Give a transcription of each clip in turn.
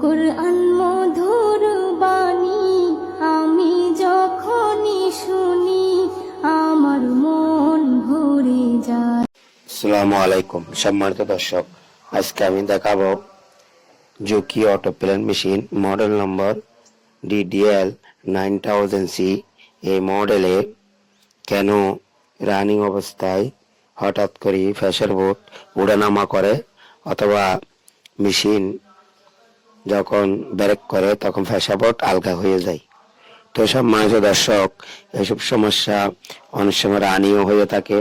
কোরআন মধুর বাণী আমি যখনই শুনি আমার মন ভরে যায়। আসসালামু আলাইকুম সম্মানিত দর্শক, আজকে আমি দেখাবো Juki auto plain machine model number DDL 9000C। এই মডেলে কেন রানিং অবস্থায় হঠাৎ করে প্রেসার বোর্ড ওঠানামা করে অথবা মেশিন যখন ব্রেক করে তখন প্রেসার বোর্ড আলগা হয়ে যায়। তো সম্মানিত দর্শক, এসব সমস্যা অনেক সময় রানিংও হয়ে থাকে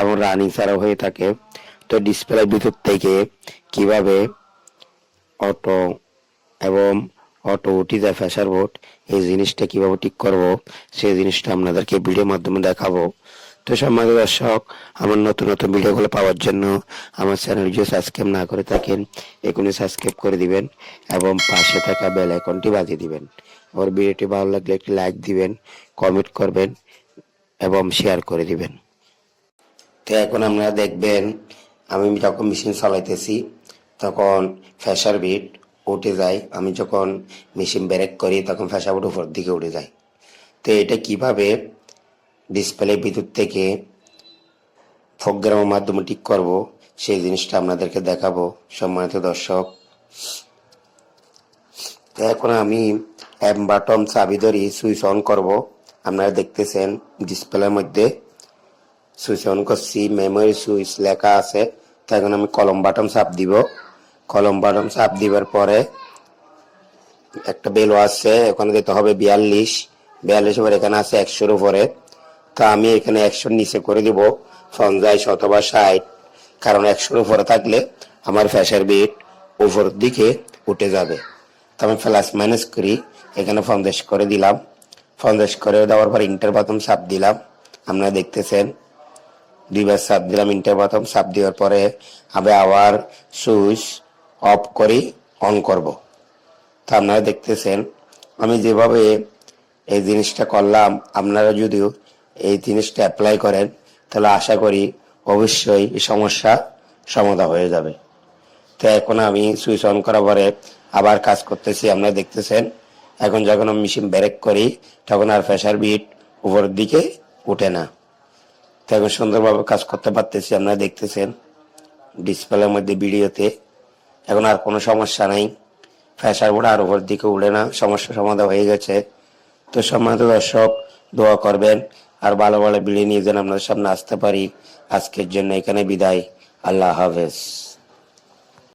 এবং রানিং ছাড়াও হয়ে থাকে। তো ডিসপ্লের ভিতর থেকে কিভাবে অটো এবং অটো উঠে যায় প্রেসার বোর্ড, এই জিনিসটা কিভাবে ঠিক করব সেই জিনিসটা আপনাদেরকে ভিডিওর মাধ্যমে দেখাবো। তো সম্মানিত দর্শক, আমার নতুন নতুন ভিডিওগুলো পাওয়ার জন্য আমার চ্যানেল যদি সাবস্ক্রাইব না করে থাকেন এখনই সাবস্ক্রাইব করে দিবেন এবং পাশে থাকা বেল আইকনটি বাজিয়ে দিবেন। আর ভিডিওটি ভালো লাগলে একটি লাইক দিবেন, কমেন্ট করবেন এবং শেয়ার করে দিবেন। তো এখন আপনারা দেখবেন আমি যখন মেশিন চালাইতেছি তখন প্রেসার বিট উঠে যায়। আমি যখন মেশিন ব্রেক করি তখন প্রেসার বিট উপর দিকে উঠে যায়। তো এটা কিভাবে ডিসপ্লে ভিতর থেকে প্রোগ্রামের মাধ্যমে ঠিক করব সেই জিনিসটা আপনাদেরকে দেখাবো সম্মানিত দর্শক। তো এখন আমি বাটন চাবি ধরি সুইচ অন করব। আপনারা দেখতেছেন ডিসপ্লের মধ্যে সুইচ অন করছি, মেমোরি সুইচ লেখা আছে। তো এখন আমি কলম বাটন চাপ দিব। কলম বাটন চাপ দিবার পরে একটা বেলও আছে, ওখানে দিতে হবে 42 পরে এখানে আছে 100-র উপরে। তা আমি এখানে 100-র নিচে করে দিব 50 অথবা 60, কারণ 100-র উপরে থাকলে আমার প্রেসার বিট উপর দিকে উঠে যাবে। তো আমি প্লাস মাইনাস করি, এখানে 50 করে দিলাম। 50 করে দেওয়ার পর ইন্টার বাটন চাপ দিলাম। আপনারা দেখতেছেন 2বার চাপ দিলাম ইন্টার বাটন চাপ দেওয়ার পরে আমি আবার সুইচ অফ করি অন করব। তো আপনারা দেখতেছেন আমি যেভাবে এই জিনিসটা করলাম, আপনারা যদিও এই জিনিসটা অ্যাপ্লাই করেন তাহলে আশা করি অবশ্যই এই সমস্যা সমাধান হয়ে যাবে। তো এখন আমি সুইচ অন করার পরে আবার কাজ করতেছি। আপনারা দেখতেছেন এখন যখন আমি মেশিন ব্রেক করি তখন আর প্রেসার বিট উপরের দিকে উঠে না। তো এখন সুন্দরভাবে কাজ করতে পারতেছি। আপনারা দেখতেছেন ডিসপ্লের মধ্যে ভিডিওতে এখন আর কোনো সমস্যা নাই, প্রেসার বোর্ড আর উপর দিকে উঠে না, সমস্যা সমাধান হয়ে গেছে। তো সম্মানিত দর্শক, দোয়া করবেন আর ভালো ভালো ভিডিও নিয়ে যেন আপনাদের সামনে আসতে পারি। আজকের জন্য এখানে বিদায়, আল্লাহ হাফেজ।